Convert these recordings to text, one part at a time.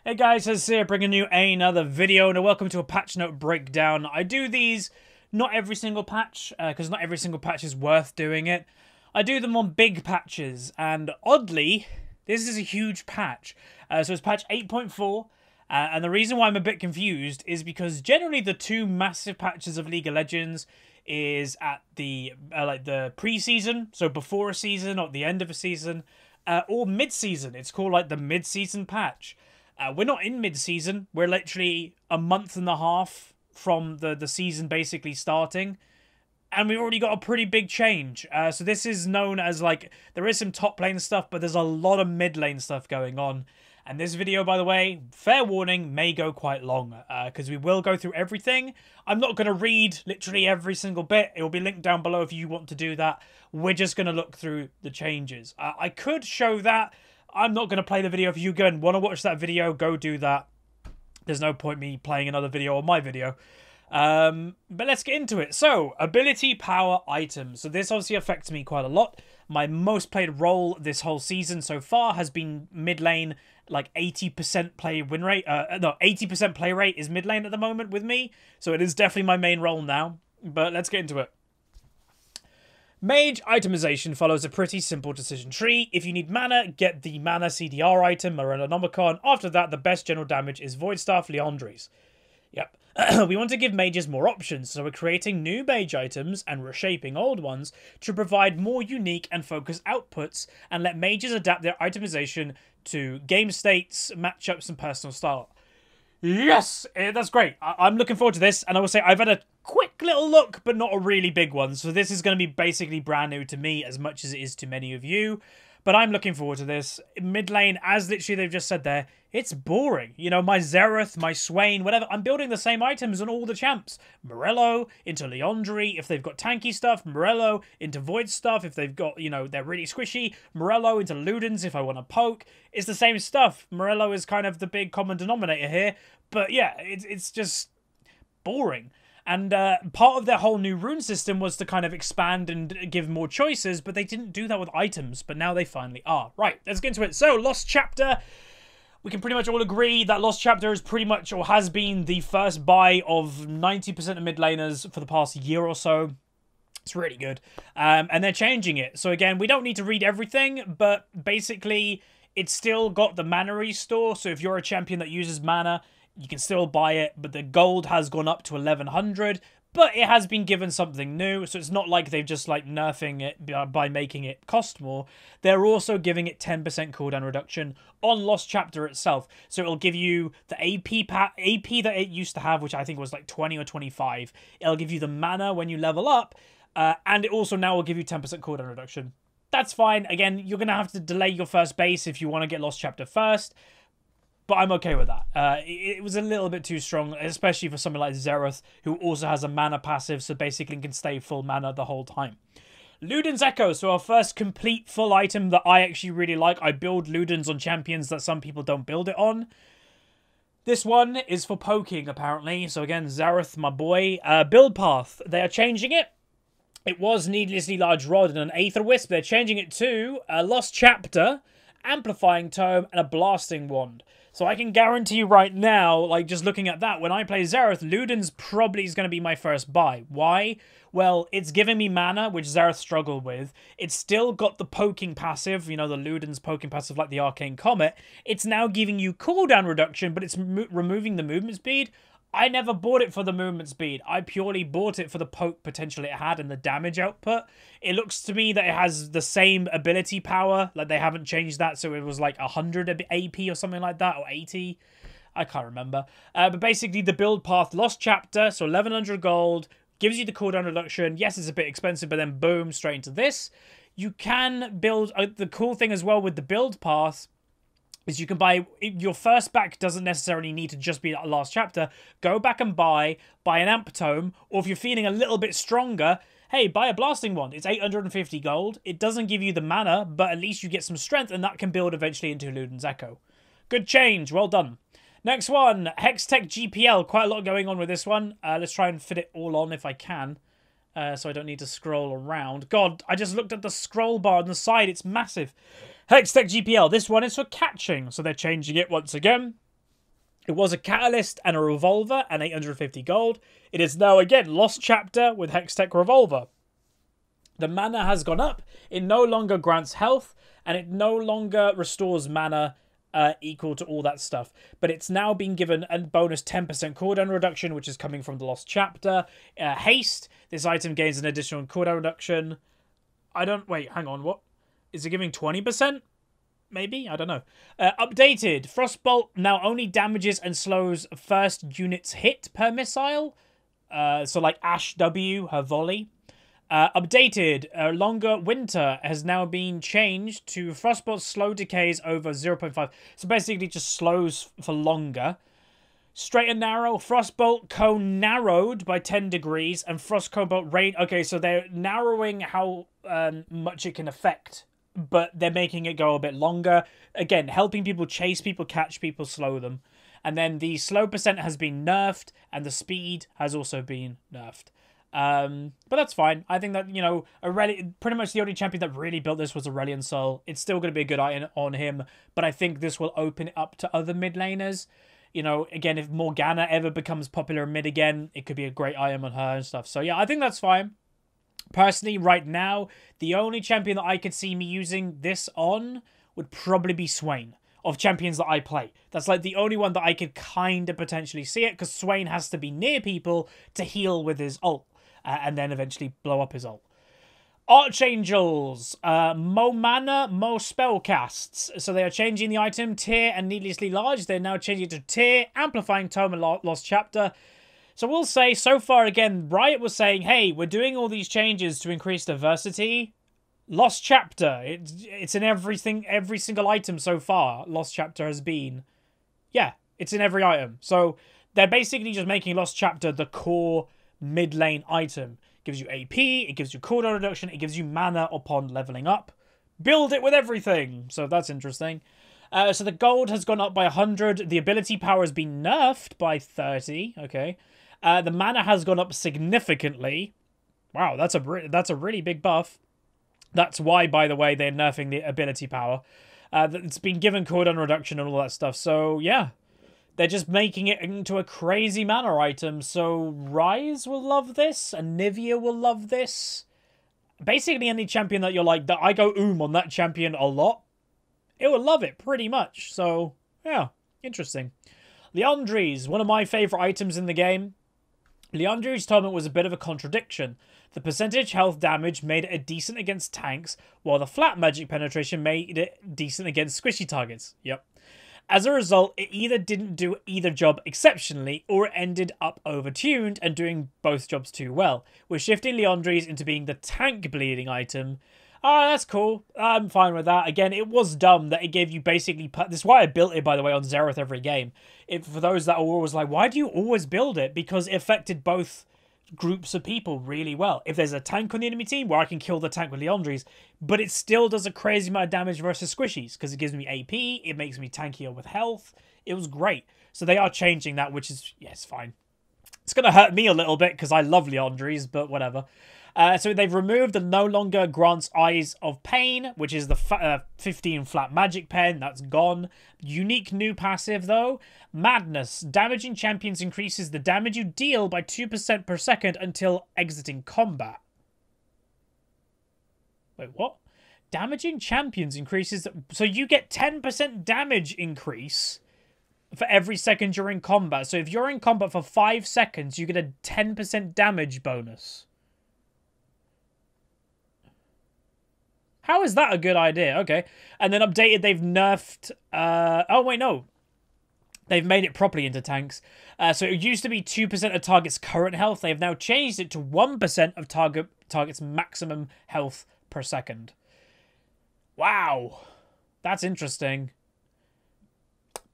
Hey guys, HUZZY here, bringing you another video, and welcome to a patch note breakdown. I do these not every single patch, because not every single patch is worth doing it. I do them on big patches, and oddly, this is a huge patch. So it's patch 8.4, and the reason why I'm a bit confused is because generally the two massive patches of League of Legends is at the like the pre-season, so before a season or at the end of a season, or mid-season. It's called like the mid-season patch. We're not in mid-season. We're literally a month and a half from the season basically starting. And we've already got a pretty big change. So this is known as like, there is some top lane stuff, but there's a lot of mid lane stuff going on. And this video, by the way, fair warning, may go quite long. Because we will go through everything. I'm not going to read literally every single bit. It will be linked down below if you want to do that. We're just going to look through the changes. I could show that. I'm not going to play the video. If you go and want to watch that video, go do that. There's no point me playing another video on my video. But let's get into it. So, ability power items. So this obviously affects me quite a lot. My most played role this whole season so far has been mid lane, like 80% play win rate. No, 80% play rate is mid lane at the moment with me. So it is definitely my main role now. But let's get into it. Mage itemization follows a pretty simple decision tree. If you need mana, get the mana CDR item, Morellonomicon. After that, the best general damage is Void Staff, Liandry's. Yep. We want to give mages more options, so we're creating new mage items and reshaping old ones to provide more unique and focused outputs and let mages adapt their itemization to game states, matchups, and personal style. Yes, that's great. I'm looking forward to this, and I will say I've had a quick little look, but not a really big one. So this is going to be basically brand new to me as much as it is to many of you. But I'm looking forward to this. Mid lane, as literally they've just said there, it's boring. You know, my Xerath, my Swain, whatever. I'm building the same items on all the champs. Morello into Liandry if they've got tanky stuff. Morello into Void stuff if they've got, you know, they're really squishy. Morello into Ludens if I want to poke. It's the same stuff. Morello is kind of the big common denominator here. But yeah, it's just boring. And part of their whole new rune system was to kind of expand and give more choices, but they didn't do that with items, but now they finally are. Right, let's get into it. So, Lost Chapter. We can pretty much all agree that Lost Chapter is pretty much, or has been, the first buy of 90% of mid laners for the past year or so. It's really good. And they're changing it. So again, we don't need to read everything, but basically, it's still got the mana restore. So if you're a champion that uses mana, you can still buy it, but the gold has gone up to 1100, but it has been given something new, so it's not like they've just like nerfing it by making it cost more. They're also giving it 10% cooldown reduction on Lost Chapter itself, so it'll give you the AP that it used to have, which I think was like 20 or 25. It'll give you the mana when you level up, and it also now will give you 10% cooldown reduction. That's fine. Again, you're going to have to delay your first base if you want to get Lost Chapter first. But I'm okay with that. It was a little bit too strong, especially for someone like Xerath, who also has a mana passive, so basically can stay full mana the whole time. Luden's Echo, so our first complete full item that I actually really like. I build Ludens on champions that some people don't build it on. This one is for poking, apparently. So again, Xerath, my boy. Build path, they are changing it. It was Needlessly Large Rod and an Aether Wisp. They're changing it to a Lost Chapter, Amplifying Tome, and a Blasting Wand. So I can guarantee you right now, like just looking at that, when I play Xerath, Luden's probably is going to be my first buy. Why? Well, it's giving me mana, which Xerath struggled with. It's still got the poking passive, you know, the Luden's poking passive like the Arcane Comet. It's now giving you cooldown reduction, but it's removing the movement speed. I never bought it for the movement speed. I purely bought it for the poke potential it had and the damage output. It looks to me that it has the same ability power. Like, they haven't changed that, so it was like 100 AP or something like that, or 80. I can't remember. But basically, the build path, Lost Chapter, so 1100 gold, gives you the cooldown reduction. Yes, it's a bit expensive, but then boom, straight into this. You can build... the cool thing as well with the build path is you can buy, your first back doesn't necessarily need to just be that Last Chapter. Go back and buy an Amp Tome, or if you're feeling a little bit stronger, hey, buy a Blasting Wand. It's 850 gold. It doesn't give you the mana, but at least you get some strength, and that can build eventually into Luden's Echo. Good change, well done. Next one, Hextech GPL. Quite a lot going on with this one. Let's try and fit it all on if I can, so I don't need to scroll around. God, I just looked at the scroll bar on the side. It's massive. Hextech GPL. This one is for catching, so they're changing it once again. It was a Catalyst and a Revolver and 850 gold. It is now, again, Lost Chapter with Hextech Revolver. The mana has gone up. It no longer grants health, and it no longer restores mana equal to all that stuff. But it's now been given a bonus 10% cooldown reduction, which is coming from the Lost Chapter. Haste. This item gains an additional cooldown reduction. Wait, hang on. What? Is it giving 20%? Maybe? I don't know. Updated. Frostbolt now only damages and slows first unit's hit per missile. So like Ash W, her volley. Updated. Longer Winter has now been changed to Frostbolt's slow decays over 0.5. So basically just slows for longer. Straight and narrow. Frostbolt cone narrowed by 10 degrees. And Frost Cobalt range. Okay, so they're narrowing how much it can affect. But they're making it go a bit longer. Again, helping people chase people, catch people, slow them. And then the slow percent has been nerfed. And the speed has also been nerfed. But that's fine. I think that, you know, pretty much the only champion that really built this was Aurelion Sol. It's still going to be a good item on him. But I think this will open it up to other mid laners. You know, again, if Morgana ever becomes popular in mid again, it could be a great item on her and stuff. So yeah, I think that's fine. Personally, right now, the only champion that I could see me using this on would probably be Swain, of champions that I play. That's like the only one that I could kind of potentially see it, because Swain has to be near people to heal with his ult, and then eventually blow up his ult. Archangels, mo mana, mo spellcasts. So they are changing the item tier and needlessly large. They're now changing it to tier, amplifying tome and Lost Chapter. So we'll say, so far again, Riot was saying, hey, we're doing all these changes to increase diversity. Lost Chapter, it's in every single item so far. Lost Chapter has been, yeah, it's in every item. So they're basically just making Lost Chapter the core mid lane item. It gives you AP, it gives you cooldown reduction, it gives you mana upon leveling up. Build it with everything. So that's interesting. So the gold has gone up by 100. The ability power has been nerfed by 30. Okay. The mana has gone up significantly. Wow, that's a really big buff. That's why, by the way, they're nerfing the ability power. It's been given cooldown reduction and all that stuff. So, yeah. They're just making it into a crazy mana item. So, Ryze will love this. And Nivea will love this. Basically, any champion that you're like, that I go on that champion a lot, it will love it, pretty much. So, yeah. Interesting. Liandry's, one of my favourite items in the game. Liandry's Torment was a bit of a contradiction. The percentage health damage made it decent against tanks, while the flat magic penetration made it decent against squishy targets. Yep. As a result, it either didn't do either job exceptionally, or it ended up overtuned and doing both jobs too well, with shifting Liandry's into being the tank bleeding item. Oh, that's cool. I'm fine with that. Again, it was dumb that it gave you basically... This is why I built it, by the way, on Xerath every game. For those that are always like, why do you always build it? Because it affected both groups of people really well. If there's a tank on the enemy team, where I can kill the tank with Liandry's, but it still does a crazy amount of damage versus squishies, because it gives me AP, it makes me tankier with health. It was great. So they are changing that, which is, yes, fine. It's going to hurt me a little bit, because I love Liandry's, but whatever. So they've removed the no longer grants Eyes of Pain, which is the 15 flat magic pen. That's gone. Unique new passive, though. Madness. Damaging champions increases the damage you deal by 2% per second until exiting combat. Wait, what? Damaging champions increases... So you get 10% damage increase for every second you're in combat. So if you're in combat for 5 seconds, you get a 10% damage bonus. How is that a good idea? Okay. And then updated, they've nerfed... oh, wait, no. They've made it properly into tanks. So it used to be 2% of target's current health. They have now changed it to 1% of target's maximum health per second. Wow. That's interesting.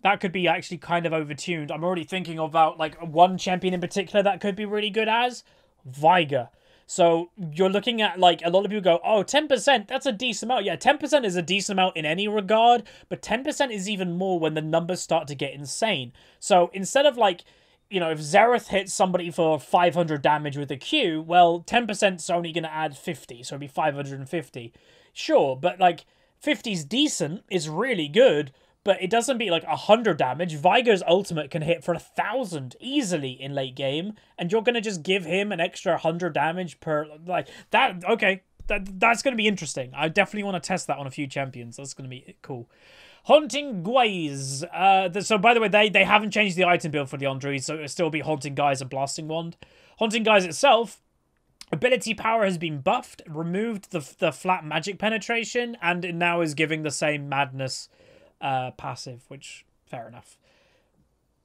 That could be actually kind of overtuned. I'm already thinking about, like, one champion in particular that could be really good as Veigar. So you're looking at, like, a lot of people go, oh, 10%, that's a decent amount. Yeah, 10% is a decent amount in any regard, but 10% is even more when the numbers start to get insane. So instead of, like, you know, if Xerath hits somebody for 500 damage with a Q, well, 10% is only going to add 50, so it'd be 550. Sure, but, like, 50's decent, is really good, but it doesn't be like 100 damage. Vigo's ultimate can hit for 1,000 easily in late game, and you're gonna just give him an extra 100 damage per like that. Okay, that's gonna be interesting. I definitely want to test that on a few champions. That's gonna be cool. Haunting Guise. So by the way, they haven't changed the item build for Liandry's, so it'll still be Haunting Guise and Blasting Wand. Haunting Guise itself, ability power has been buffed, removed the flat magic penetration, and it now is giving the same madness passive, which fair enough.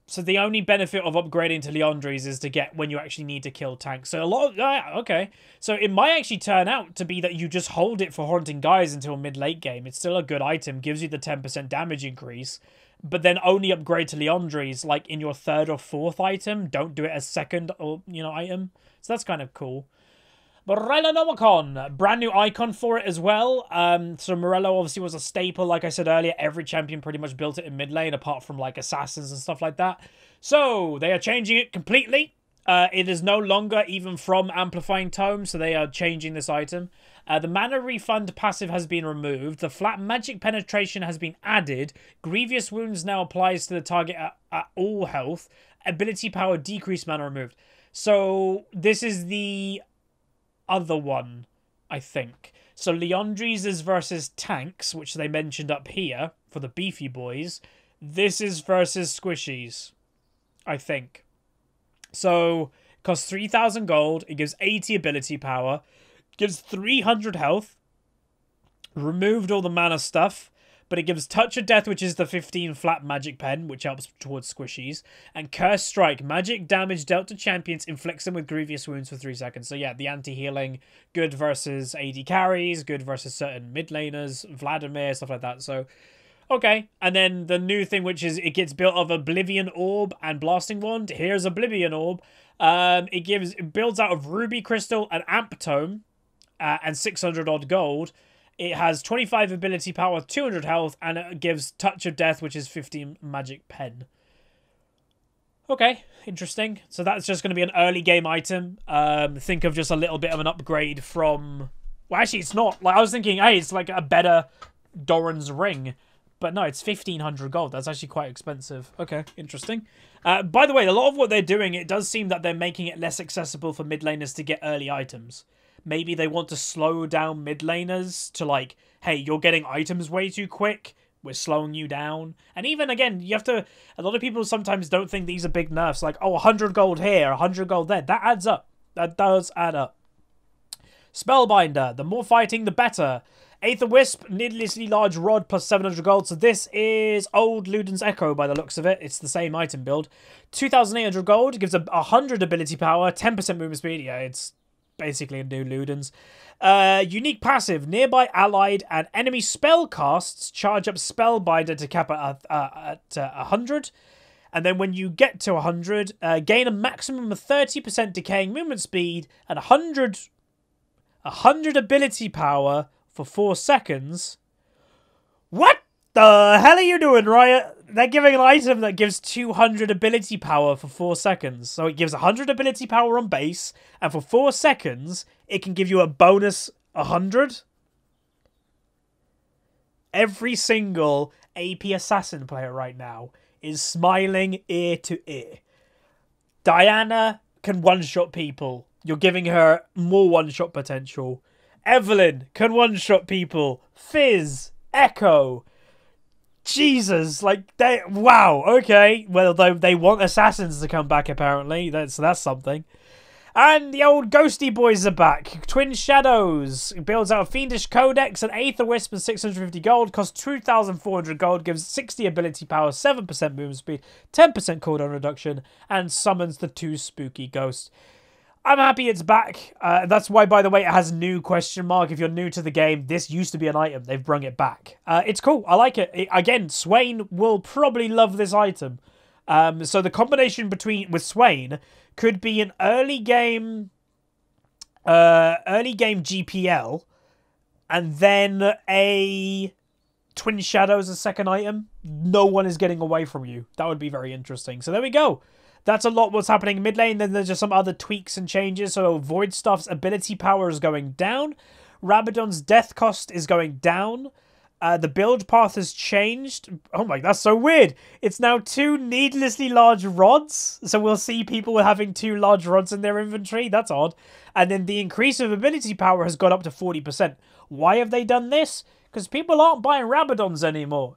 So the only benefit of upgrading to Liandry's is to get when you actually need to kill tanks. So a lot of okay. So it might actually turn out to be that you just hold it for Haunting Guise until mid-late game. It's still a good item, gives you the 10% damage increase, but then only upgrade to Liandry's like in your 3rd or 4th item. Don't do it as 2nd or item. So that's kind of cool. Morellonomicon, brand new icon for it as well. So Morello obviously was a staple, like I said earlier. Every champion pretty much built it in mid lane, apart from like assassins and stuff like that. So they are changing it completely. It is no longer even from Amplifying Tome, so they are changing this item. The mana refund passive has been removed. The flat magic penetration has been added. Grievous wounds now applies to the target at all health. Ability power decrease mana removed. So this is the other one, I think. So Liandry's is versus tanks, which they mentioned up here for the beefy boys. This is versus squishies, I think. So it costs 3,000 gold. It gives 80 ability power. Gives 300 health. Removed all the mana stuff. But it gives Touch of Death, which is the 15 flat magic pen, which helps towards squishies. And Curse Strike. Magic damage dealt to champions inflicts them with grievous wounds for 3 seconds. So yeah, the anti-healing. Good versus AD carries. Good versus certain mid laners. Vladimir, stuff like that. So, okay. And then the new thing, which is it gets built of Oblivion Orb and Blasting Wand. Here's Oblivion Orb. It builds out of Ruby Crystal and Amp Tome. And 600 odd gold. It has 25 ability power, 200 health, and it gives Touch of Death, which is 15 magic pen. Okay, interesting. So that's just going to be an early game item. Think of just a little bit of an upgrade from... Well, actually, it's not. Like I was thinking, hey, it's like a better Doran's Ring. But no, it's 1,500 gold. That's actually quite expensive. Okay, interesting. By the way, a lot of what they're doing, it does seem that they're making it less accessible for mid laners to get early items. Maybe they want to slow down mid laners to like, hey, you're getting items way too quick. We're slowing you down. And even, again, you have to... A lot of people sometimes don't think these are big nerfs. Like, oh, 100 gold here, 100 gold there. That adds up. That does add up. Spellbinder. The more fighting, the better. Aether Wisp, needlessly large rod plus 700 gold. So this is old Luden's Echo by the looks of it. It's the same item build. 2,800 gold. Gives a 100 ability power, 10% movement speed. Yeah, it's... basically a new Ludens. Unique passive. Nearby allied and enemy spell casts charge up Spellbinder to cap at 100. And then when you get to 100, gain a maximum of 30% decaying movement speed and 100 ability power for 4 seconds. What the hell are you doing, Riot? They're giving an item that gives 200 ability power for 4 seconds. So it gives 100 ability power on base, and for 4 seconds, it can give you a bonus 100. Every single AP Assassin player right now is smiling ear to ear. Diana can one-shot people. You're giving her more one-shot potential. Evelyn can one-shot people. Fizz, Echo... Jesus, like, wow, okay. Well, they want assassins to come back, apparently. That's something. And the old ghosty boys are back. Twin Shadows builds out a Fiendish Codex, an Aether Wisp, and 650 gold. Costs 2,400 gold, gives 60 ability power, 7% movement speed, 10% cooldown reduction, and summons the 2 spooky ghosts. I'm happy it's back. That's why, by the way, it has new question mark. If you're new to the game, this used to be an item. They've brung it back. It's cool. I like it. Again, Swain will probably love this item. So the combination with Swain could be an early game GPL, and then a Twin Shadows as second item. No one is getting away from you. That would be very interesting. So there we go. That's a lot what's happening in mid lane. Then there's just some other tweaks and changes. So Void Stuff's ability power is going down. Rabadon's death cost is going down. The build path has changed. Oh my, that's so weird. It's now 2 needlessly large rods. So we'll see people having 2 large rods in their inventory. That's odd. And then the increase of ability power has gone up to 40%. Why have they done this? Because people aren't buying Rabadons anymore.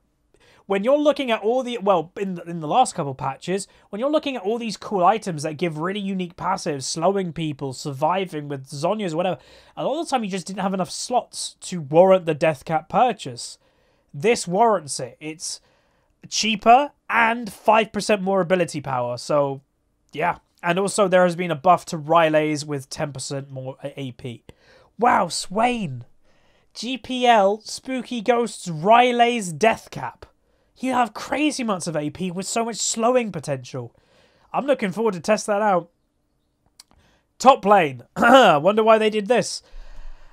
When you're looking at all the, well, in the last couple patches, when you're looking at all these cool items that give really unique passives, slowing people, surviving with Zhonya's, whatever, a lot of the time you just didn't have enough slots to warrant the death cap purchase. This warrants it. It's cheaper and 5% more ability power. So, yeah. And also there has been a buff to Rylays with 10% more AP. Wow, Swain. GPL, Spooky Ghosts, Rylays, death cap. You have crazy amounts of AP with so much slowing potential. I'm looking forward to test that out. Top lane. Wonder why they did this.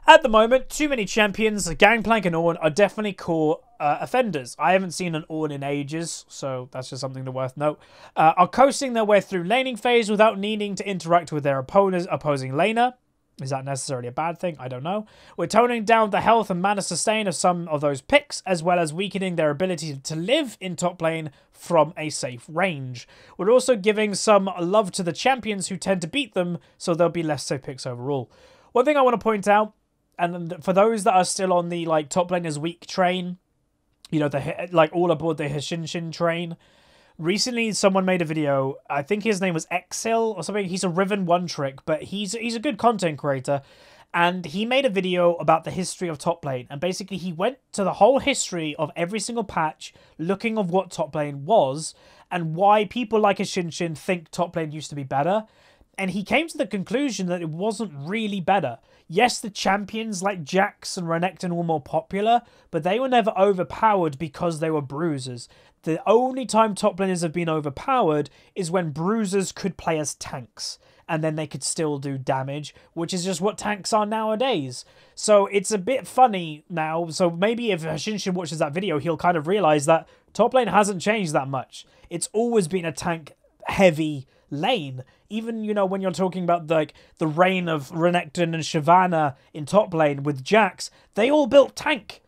At the moment, too many champions, Gangplank and Ornn, are definitely core offenders. I haven't seen an Ornn in ages, so that's just something to worth note. Are coasting their way through laning phase without needing to interact with their opposing laner. Is that necessarily a bad thing? I don't know. We're toning down the health and mana sustain of some of those picks, as well as weakening their ability to live in top lane from a safe range. We're also giving some love to the champions who tend to beat them, so there'll be less safe picks overall. One thing I want to point out, and for those that are still on the top laners weak train, you know, all aboard the Hishinshin train, recently, someone made a video. I think his name was Exil or something. He's a Riven one-trick, but he's a good content creator. And he made a video about the history of top lane. And basically, he went to the whole history of every single patch, looking of what top lane was, and why people like Hishinshin think top lane used to be better. And he came to the conclusion that it wasn't really better. Yes, the champions like Jax and Renekton were more popular, but they were never overpowered because they were bruisers. The only time top laners have been overpowered is when bruisers could play as tanks, and then they could still do damage, which is just what tanks are nowadays. So it's a bit funny now. So maybe if Hishinshin watches that video, he'll kind of realize that top lane hasn't changed that much. It's always been a tank-heavy lane. Even, you know, when you're talking about the reign of Renekton and Shyvana in top lane with Jax, they all built tank.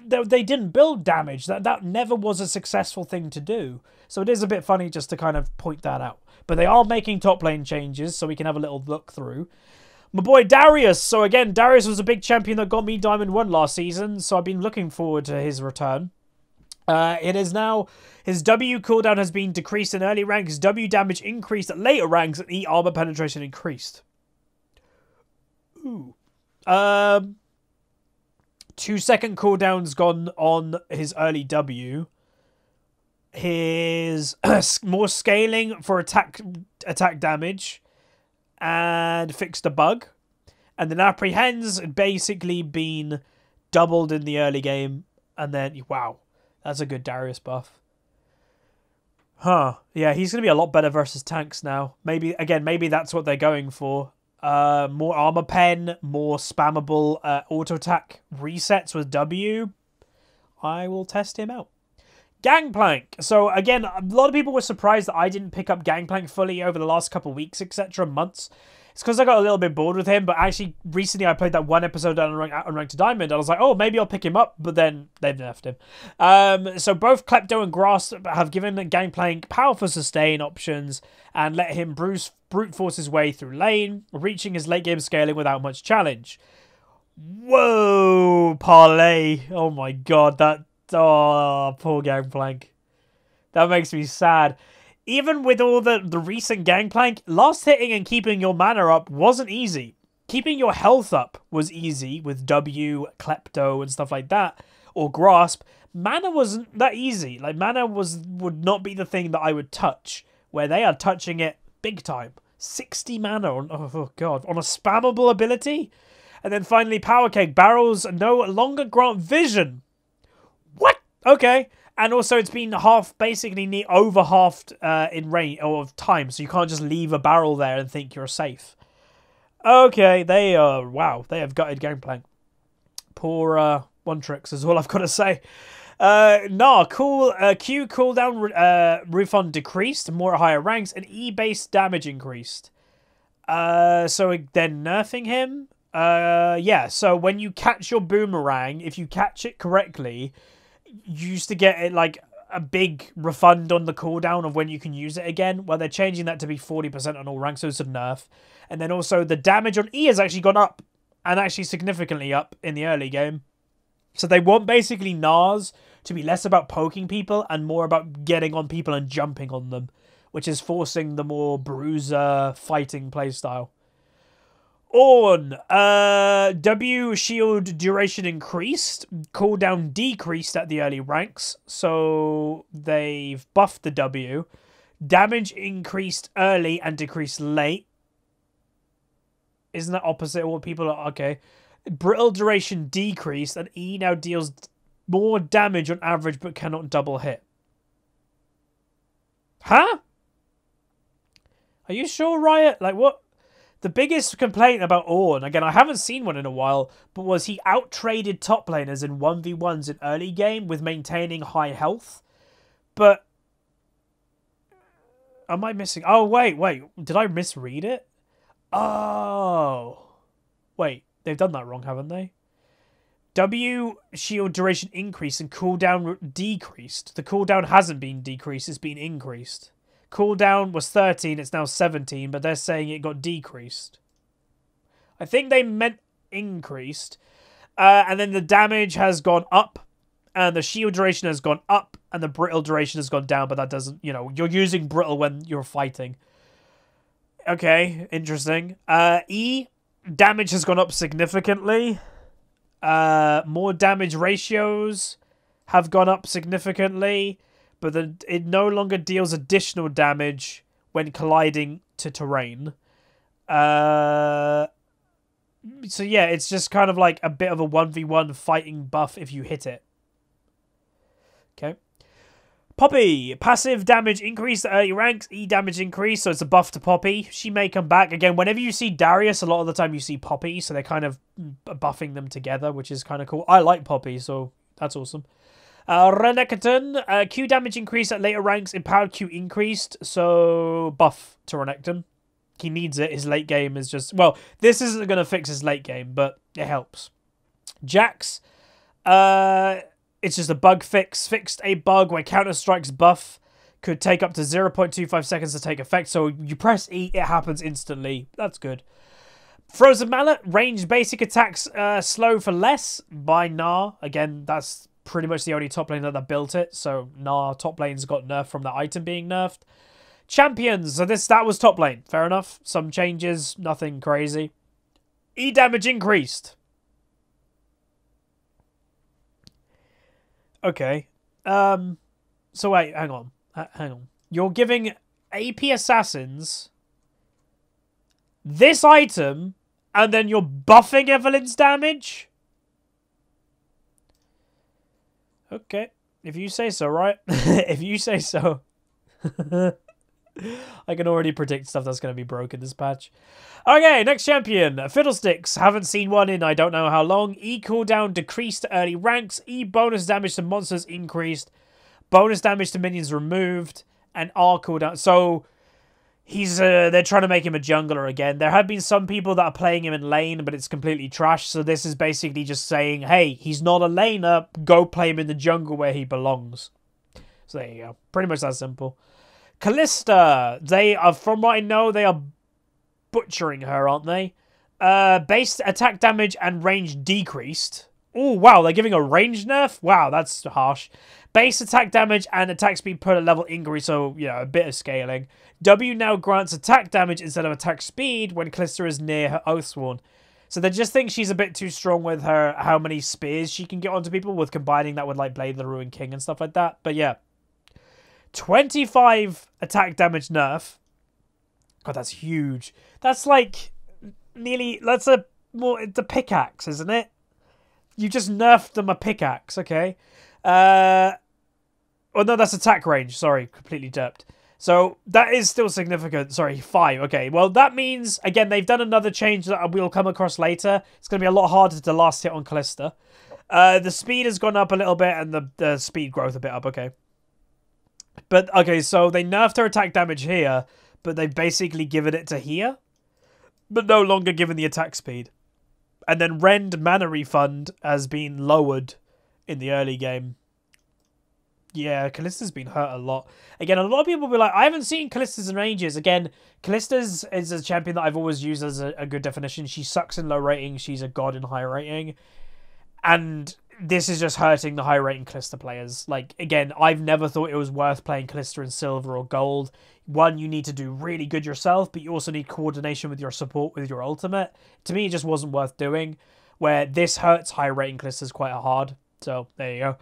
They didn't build damage. That never was a successful thing to do. So it is a bit funny just to kind of point that out. But they are making top lane changes, so we can have a little look through. My boy Darius. So again, Darius was a big champion that got me Diamond 1 last season, so I've been looking forward to his return. It is now, his W cooldown has been decreased in early ranks, W damage increased at later ranks, and E armor penetration increased. Ooh. 2-second cooldown's gone on his early W. His more scaling for attack damage and fixed a bug. And then apprehends basically been doubled in the early game. And then, wow, that's a good Darius buff. Huh. Yeah, he's going to be a lot better versus tanks now. Maybe that's what they're going for. More armor pen, more spammable auto attack resets with W. I will test him out. Gangplank. So again, a lot of people were surprised that I didn't pick up Gangplank fully over the last couple of weeks, etc., months. It's because I got a little bit bored with him, but actually recently I played that one episode on Rank to Diamond, and I was like, oh, maybe I'll pick him up, but then they've nerfed him. So both Klepto and Grasp have given Gangplank powerful sustain options and let him brute force his way through lane, reaching his late game scaling without much challenge. Whoa, parlay. Oh my god, poor Gangplank. That makes me sad. Even with all the recent Gangplank, last hitting and keeping your mana up wasn't easy. Keeping your health up was easy with W, Klepto, and stuff like that, or Grasp. Mana wasn't that easy. Like, mana would not be the thing that I would touch, where they are touching it big time. 60 mana on, oh god, on a spammable ability? And then finally, Power Cake. Barrels no longer grant vision. What? Okay. And also, it's been basically over halved in range of time, so you can't just leave a barrel there and think you're safe. Okay, wow, they have gutted Gangplank. Poor one tricks is all I've got to say. Q cooldown refund decreased, more at higher ranks, and E-based damage increased. So they're nerfing him. Yeah, so when you catch your boomerang, if you catch it correctly, you used to get it like a big refund on the cooldown of when you can use it again. Well, they're changing that to be 40% on all ranks, so it's a nerf. And then also the damage on E has actually gone up, and actually significantly up in the early game. So they want basically Nars to be less about poking people and more about getting on people and jumping on them, which is forcing the more bruiser fighting playstyle. Ornn, W shield duration increased, cooldown decreased at the early ranks, so they've buffed the W. Damage increased early and decreased late. Isn't that opposite of what people are? Okay. Brittle duration decreased, and E now deals more damage on average but cannot double hit. Huh? Are you sure, Riot? Like, what? The biggest complaint about Ornn, again, I haven't seen one in a while, but was he out-traded top laners in 1v1s in early game with maintaining high health. But am I missing? Oh, wait. Did I misread it? Oh. Wait, they've done that wrong, haven't they? W shield duration increased and cooldown decreased. The cooldown hasn't been decreased, it's been increased. Cooldown was 13, it's now 17, but they're saying it got decreased. I think they meant increased. And then the damage has gone up, and the shield duration has gone up, and the brittle duration has gone down, but that doesn't, you know, you're using brittle when you're fighting. Okay, interesting. E, damage has gone up significantly. More damage ratios have gone up significantly. But then it no longer deals additional damage when colliding to terrain. So yeah, it's just kind of like a bit of a 1v1 fighting buff if you hit it. Okay. Poppy. Passive damage increase at early ranks. E damage increase, so it's a buff to Poppy. She may come back. Again, whenever you see Darius, a lot of the time you see Poppy, so they're kind of buffing them together, which is kind of cool. I like Poppy, so that's awesome. Renekton, Q damage increased at later ranks, empowered Q increased, so buff to Renekton. He needs it, his late game is just, well, this isn't going to fix his late game, but it helps. Jax, it's just a bug fix, fixed a bug where Counter-Strike's buff could take up to 0.25 seconds to take effect, so you press E, it happens instantly, that's good. Frozen Mallet, ranged basic attacks slow for less by Gnar, again, that's pretty much the only top lane that built it, so Gnar top lane's got nerfed from that item being nerfed. Champions, so that was top lane, fair enough. Some changes, nothing crazy. E damage increased. Okay. So wait, hang on. You're giving AP assassins this item, and then you're buffing Evelyn's damage? Okay, if you say so, right? If you say so. I can already predict stuff that's going to be broken this patch. Okay, next champion. Fiddlesticks. Haven't seen one in I don't know how long. E cooldown decreased to early ranks. E bonus damage to monsters increased. Bonus damage to minions removed. And R cooldown. So he's they're trying to make him a jungler again. There have been some people that are playing him in lane, but it's completely trash. So this is basically just saying, hey, he's not a laner. Go play him in the jungle where he belongs. So there you go. Pretty much that simple. Callista. They are, from what I know, they are butchering her, aren't they? Base attack damage and range decreased. Oh, wow, they're giving a range nerf? Wow, that's harsh. Base attack damage and attack speed per level increase, so, you know, a bit of scaling. W now grants attack damage instead of attack speed when Callista is near her Oathsworn. So they just think she's a bit too strong with her, how many spears she can get onto people, with combining that with, like, Blade of the Ruined King and stuff like that. But, yeah. 25 attack damage nerf. God, that's huge. That's, like, nearly, that's a, more, it's a pickaxe, isn't it? You just nerfed them a pickaxe, okay? Oh, no, that's attack range. Sorry, completely derped. So, that is still significant. Sorry, 5. Okay, well, that means, again, they've done another change that we'll come across later. It's going to be a lot harder to last hit on Callista. The speed has gone up a little bit, and the speed growth a bit up, okay. But, okay, so they nerfed her attack damage here, but they've basically given it to here, but no longer given the attack speed. And then Rend mana refund has been lowered in the early game. Yeah, Callista's been hurt a lot. Again, a lot of people will be like, I haven't seen Callista's in ages. Again, Callista's is a champion that I've always used as a good definition. She sucks in low rating. She's a god in high rating. And this is just hurting the high rating Callista players. Like, again, I've never thought it was worth playing Callista in silver or gold. One, you need to do really good yourself, but you also need coordination with your support with your ultimate. To me, it just wasn't worth doing. Where this hurts high rating Callistas quite hard. So, there you go.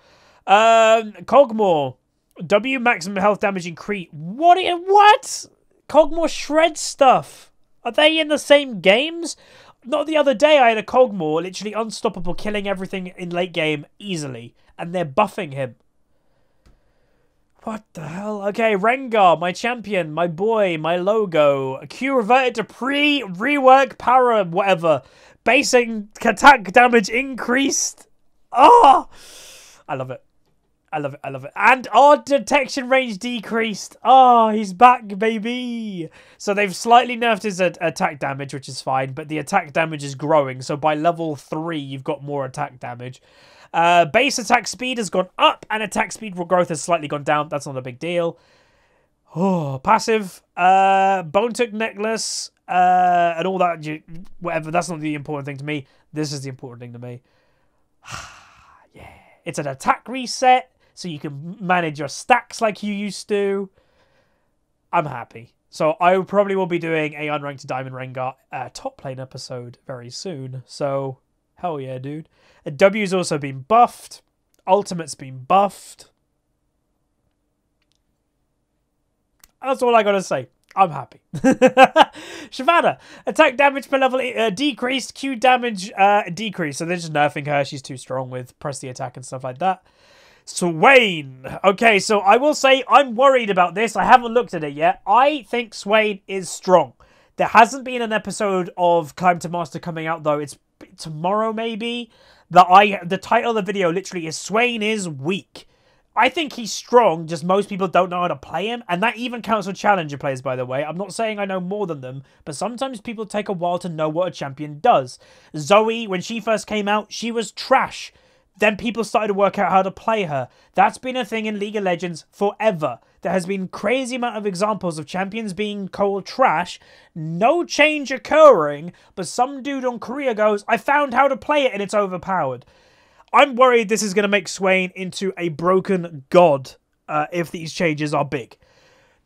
Cogmore. W maximum health damage increase. What? Cogmore shreds stuff. Are they in the same games? Not the other day I had a Cogmore literally unstoppable, killing everything in late game easily. And they're buffing him. What the hell? Okay, Rengar, my champion, my boy, my logo. Q reverted to rework power, whatever. Basic attack damage increased. Oh! I love it. I love it. I love it. And our detection range decreased. Oh, he's back, baby. So they've slightly nerfed his attack damage, which is fine. But the attack damage is growing. So by level 3, you've got more attack damage. Base attack speed has gone up. And attack speed growth has slightly gone down. That's not a big deal. Oh, passive. Bone Took Necklace. And all that. Whatever. That's not the important thing to me. This is the important thing to me. Yeah. It's an attack reset. So you can manage your stacks like you used to. I'm happy. So I probably will be doing a unranked Diamond Rengar top lane episode very soon. So, hell yeah, dude. W's also been buffed. Ultimate's been buffed. That's all I gotta say. I'm happy. Shyvana. Attack damage per level decreased. Q damage decreased. So they're just nerfing her. She's too strong with press the attack and stuff like that. Swain. Okay, so I will say I'm worried about this. I haven't looked at it yet. I think Swain is strong. There hasn't been an episode of Climb to Master coming out, though. It's tomorrow, maybe. The title of the video literally is Swain is weak. I think he's strong, just most people don't know how to play him. And that even counts for challenger players, by the way. I'm not saying I know more than them, but sometimes people take a while to know what a champion does. Zoe, when she first came out, she was trash. Then people started to work out how to play her. That's been a thing in League of Legends forever. There has been crazy amount of examples of champions being called trash, no change occurring, but some dude on Korea goes, I found how to play it and it's overpowered. I'm worried this is going to make Swain into a broken god if these changes are big.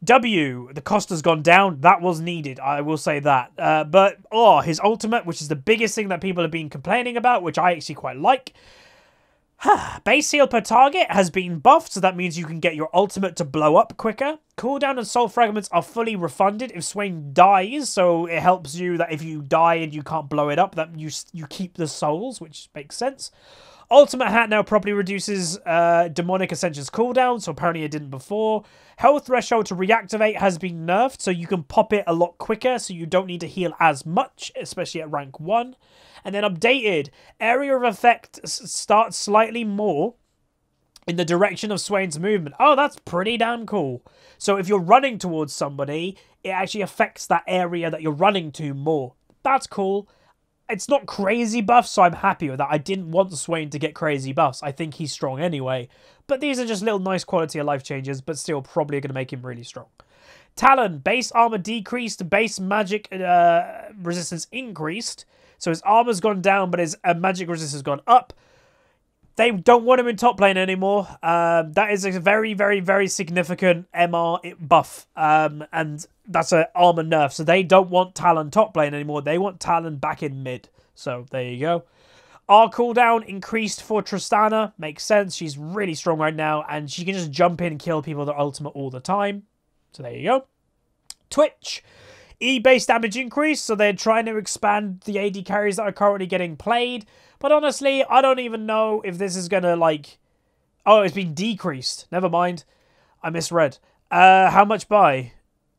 W, the cost has gone down. That was needed, I will say that. But, his ultimate, which is the biggest thing that people have been complaining about, which I actually quite like. Base heal per target has been buffed, so that means you can get your ultimate to blow up quicker. Cooldown and soul fragments are fully refunded if Swain dies, so it helps you that if you die and you can't blow it up, that you keep the souls, which makes sense. Ultimate Hat now properly reduces Demonic Ascension's cooldown, so apparently it didn't before. Health Threshold to reactivate has been nerfed, so you can pop it a lot quicker, so you don't need to heal as much, especially at rank 1. And then updated, Area of Effect starts slightly more in the direction of Swain's movement. Oh, that's pretty damn cool. So if you're running towards somebody, it actually affects that area that you're running to more. That's cool. It's not crazy buffs, so I'm happy with that. I didn't want Swain to get crazy buffs. I think he's strong anyway. But these are just little nice quality of life changes, but still probably going to make him really strong. Talon, base armor decreased, base magic resistance increased. So his armor's gone down, but his magic resistance has gone up. They don't want him in top lane anymore. That is a very, very, very significant MR buff. And that's an armor nerf. So they don't want Talon top lane anymore. They want Talon back in mid. So there you go. Our cooldown increased for Tristana. Makes sense. She's really strong right now. And she can just jump in and kill people with her ultimate all the time. So there you go. Twitch. E-base damage increase. So they're trying to expand the AD carries that are currently getting played. But honestly, I don't even know if this is going to, like... Oh, it's been decreased. Never mind. I misread. How much by?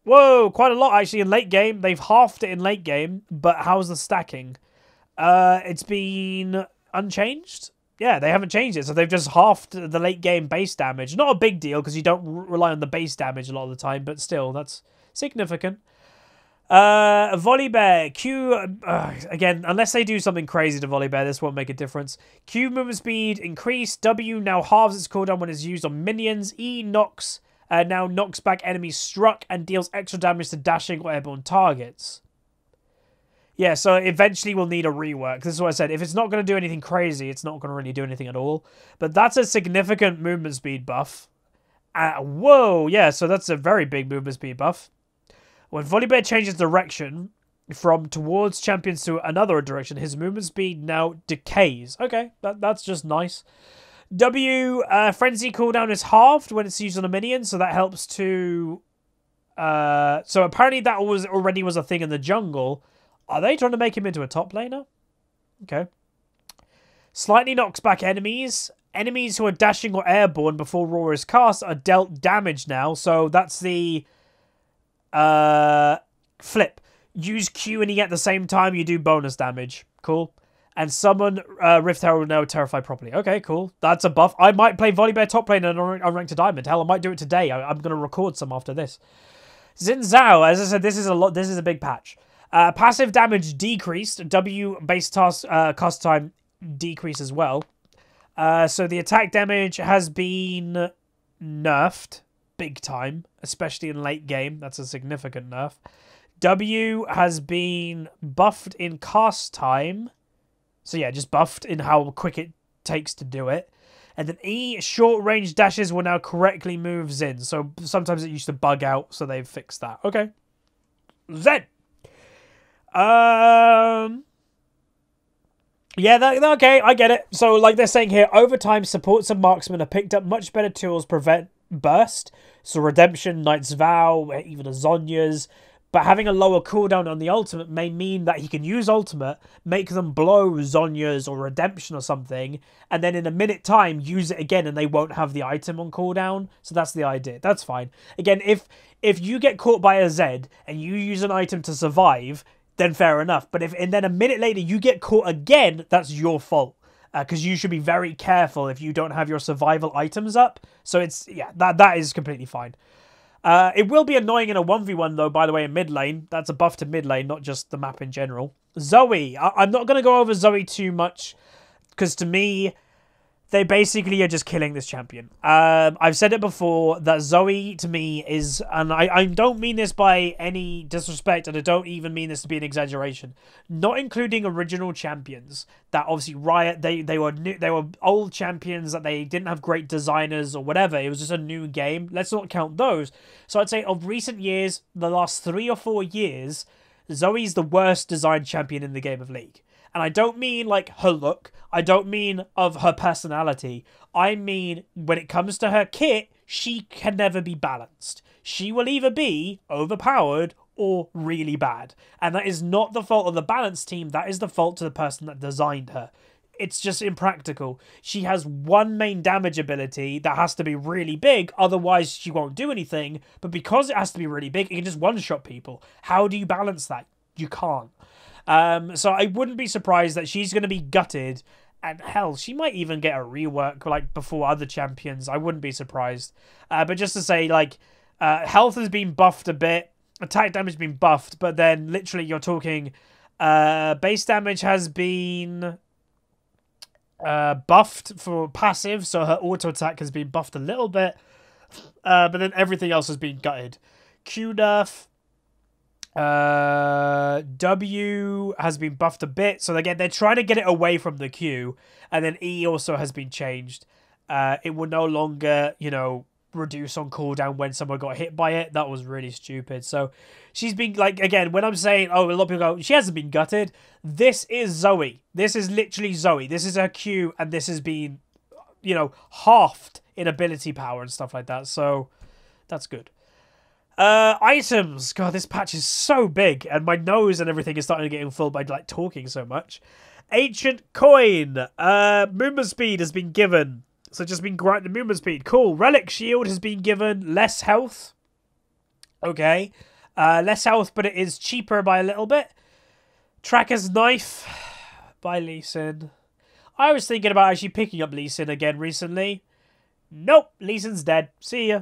Whoa, quite a lot, actually, in late game. They've halved it in late game. But how's the stacking? It's been unchanged? Yeah, they haven't changed it. So they've just halved the late game base damage. Not a big deal, because you don't rely on the base damage a lot of the time. But still, that's significant. Volibear. Q, again, unless they do something crazy to Volibear, this won't make a difference. Q movement speed increased. W now halves its cooldown when it's used on minions. E knocks, now knocks back enemies struck and deals extra damage to dashing or airborne targets. Yeah, so eventually we'll need a rework. This is what I said. If it's not going to do anything crazy, it's not going to really do anything at all. But that's a significant movement speed buff. Whoa, yeah, so that's a very big movement speed buff. When Volibear changes direction from towards champions to another direction, his movement speed now decays. Okay, that's just nice. W, Frenzy cooldown is halved when it's used on a minion, so that helps to... so apparently that already was a thing in the jungle. Are they trying to make him into a top laner? Okay. Slightly knocks back enemies. Enemies who are dashing or airborne before Roar is cast are dealt damage now. So that's the flip. Use Q and E at the same time, you do bonus damage. Cool. And summon Rift Herald now Terrify properly. Okay, cool. That's a buff. I might play Volibear top lane on Rank to Diamond. Hell, I might do it today. I'm going to record some after this. Xin Zhao, as I said, this is a big patch. Passive damage decreased. W base task cast time decreased as well. So the attack damage has been nerfed big time, especially in late game. That's a significant nerf. W has been buffed in cast time. So yeah, just buffed in how quick it takes to do it. And then E, short range dashes will now correctly move Xin. So sometimes it used to bug out, so they've fixed that. Okay. Zen. Yeah, okay, I get it. So, like they're saying here, over time, supports and marksmen have picked up much better tools prevent burst. So, Redemption, Knight's Vow, even Azonya's. But having a lower cooldown on the ultimate may mean that he can use ultimate, make them blow Zonya's or Redemption or something, and then in a minute time, use it again and they won't have the item on cooldown. So, that's the idea. That's fine. Again, if you get caught by a Zed and you use an item to survive, then fair enough. But and then a minute later you get caught again, that's your fault. Because you should be very careful if you don't have your survival items up. So it's, yeah, that is completely fine. It will be annoying in a 1v1 though, by the way, in mid lane. That's a buff to mid lane, not just the map in general. Zoe. I'm not going to go over Zoe too much, because to me, they basically are just killing this champion. I've said it before that Zoe to me is, and I don't mean this by any disrespect, and I don't even mean this to be an exaggeration, not including original champions that obviously Riot, they were old champions that they didn't have great designers or whatever. It was just a new game. Let's not count those. So I'd say of recent years, the last 3 or 4 years, Zoe's the worst designed champion in the game of League. And I don't mean like her look. I don't mean of her personality. I mean when it comes to her kit, she can never be balanced. She will either be overpowered or really bad. And that is not the fault of the balance team. That is the fault to the person that designed her. It's just impractical. She has one main damage ability that has to be really big. Otherwise, she won't do anything. But because it has to be really big, it can just one-shot people. How do you balance that? You can't. So I wouldn't be surprised that she's going to be gutted, and hell, she might even get a rework like before other champions. I wouldn't be surprised. But just to say, like, health has been buffed a bit, attack damage has been buffed, but then literally you're talking base damage has been buffed for passive, so her auto attack has been buffed a little bit, but then everything else has been gutted. Q nerf. W has been buffed a bit, so again they're trying to get it away from the Q, and then E also has been changed. It will no longer, you know, reduce on cooldown when someone got hit by it. That was really stupid. So she's been, like, again, when I'm saying, oh, a lot of people go, she hasn't been gutted, this is Zoe. This is literally Zoe. This is her Q, and this has been, you know, halved in ability power and stuff like that. So that's good. Items. God, this patch is so big, and my nose and everything is starting to get full by, like, talking so much. Ancient Coin. Movement speed has been given. So just been grinding movement speed. Cool. Relic Shield has been given. Less health. Okay. Less health, but it is cheaper by a little bit. Tracker's Knife by Lee Sin. I was thinking about actually picking up Lee Sin again recently. Nope. Lee Sin's dead. See ya.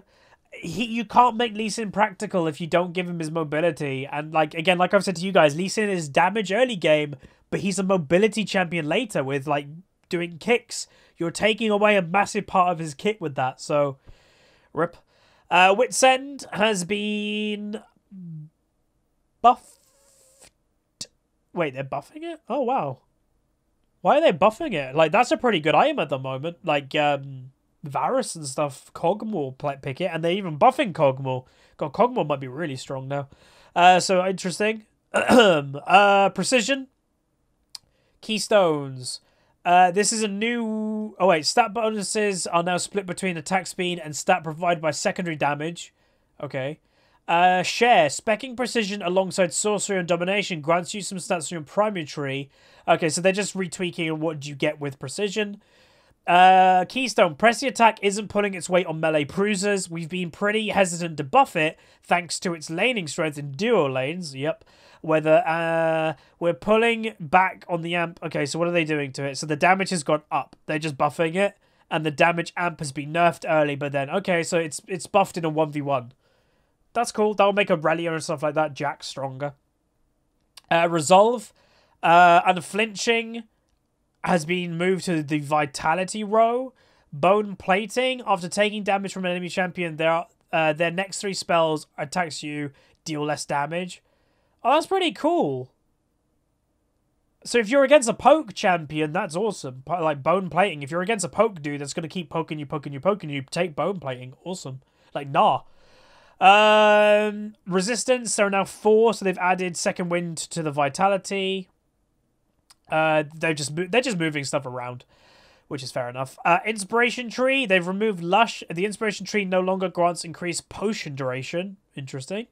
you can't make Lee Sin practical if you don't give him his mobility. And like again, like I've said to you guys, Lee Sin is damage early game, but he's a mobility champion later with like doing kicks. You're taking away a massive part of his kit with that. So, rip. Wit's End has been buffed. Wait, they're buffing it? Oh wow. Why are they buffing it? Like that's a pretty good item at the moment. Like Varus and stuff, Cogmore pick it, and they're even buffing Cogmore. God, Cogmore might be really strong now. So interesting. Precision. Keystones. This is a new... Oh wait, stat bonuses are now split between attack speed and stat provided by secondary damage. Okay. Share. Specking precision alongside sorcery and domination grants you some stats from your primary tree. Okay, so they're just retweaking what you get with precision. Keystone. Press the attack isn't pulling its weight on melee bruisers. We've been pretty hesitant to buff it thanks to its laning strength in duo lanes. Yep. Whether we're pulling back on the amp. Okay, so what are they doing to it? So the damage has gone up. They're just buffing it, and the damage amp has been nerfed early. But then okay, so it's buffed in a 1v1. That's cool. That'll make Aurelia and stuff like that Jack stronger. Resolve. Unflinching has been moved to the Vitality row. Bone Plating. After taking damage from an enemy champion, their next 3 spells attacks you, deal less damage. Oh, that's pretty cool. So if you're against a poke champion, that's awesome. Like Bone Plating. If you're against a poke dude that's going to keep poking you, take Bone Plating. Awesome. Like, nah. Resistance, there are now 4, so they've added Second Wind to the Vitality. They're just moving stuff around, which is fair enough. Inspiration Tree, they've removed Lush. The Inspiration Tree no longer grants increased potion duration. Interesting.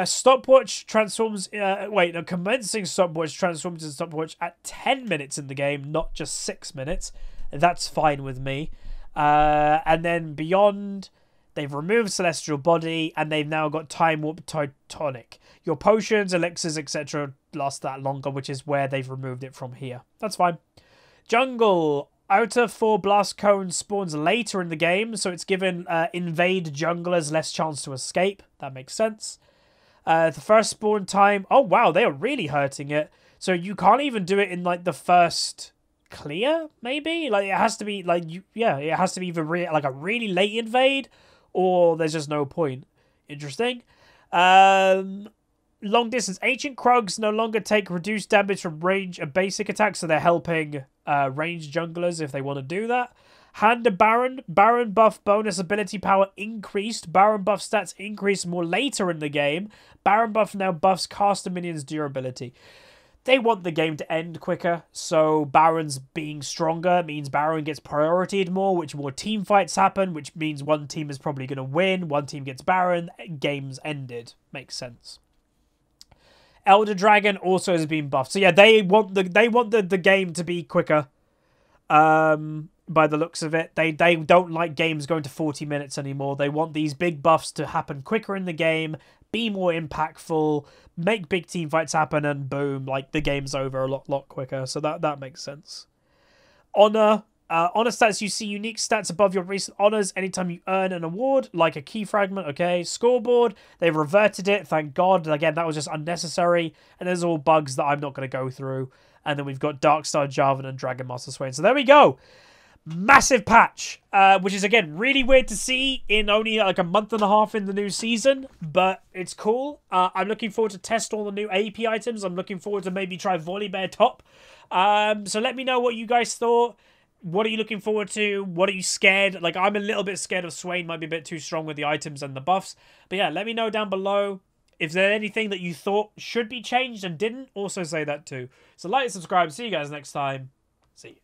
Stopwatch transforms... commencing stopwatch transforms into stopwatch at 10 minutes in the game, not just 6 minutes. That's fine with me. And then beyond... They've removed Celestial Body, and they've now got Time Warp Tonic. Your potions, elixirs, etc. last that longer, which is where they've removed it from here. That's fine. Jungle. Outer 4 Blast Cones spawns later in the game, so it's given invade junglers less chance to escape. That makes sense. The first spawn time... Oh, wow, they are really hurting it. So you can't even do it in, like, the first... clear, maybe? Like, it has to be, like... it has to be either like a really late invade... or there's just no point. Interesting. Long distance. Ancient Krugs no longer take reduced damage from range and basic attacks, so they're helping ranged junglers if they want to do that. Hand to Baron. Baron buff bonus ability power increased. Baron buff stats increase more later in the game. Baron buff now buffs caster minions durability. They want the game to end quicker, so Baron's being stronger means Baron gets prioritied more, which more team fights happen, which means one team is probably going to win, one team gets Baron, game's ended. Makes sense. Elder Dragon also has been buffed. So yeah, they want the game to be quicker. By the looks of it. They don't like games going to 40 minutes anymore. They want these big buffs to happen quicker in the game, be more impactful, make big team fights happen, and boom, like the game's over a lot quicker. So that makes sense. Honor. Honor stats, you see unique stats above your recent honors anytime you earn an award, like a key fragment, okay? Scoreboard, they've reverted it, thank God. Again, that was just unnecessary. And there's all bugs that I'm not going to go through. And then we've got Darkstar Jarvan and Dragon Master Swain. So there we go. Massive patch, which is, again, really weird to see in only like a month and a half in the new season, but it's cool. I'm looking forward to test all the new AP items. I'm looking forward to maybe try Volibear top. So let me know what you guys thought. What are you looking forward to? What are you scared? Like, I'm a little bit scared of Swain. Might be a bit too strong with the items and the buffs. But yeah, let me know down below. If there's anything that you thought should be changed and didn't, also say that too. So like and subscribe. See you guys next time. See you.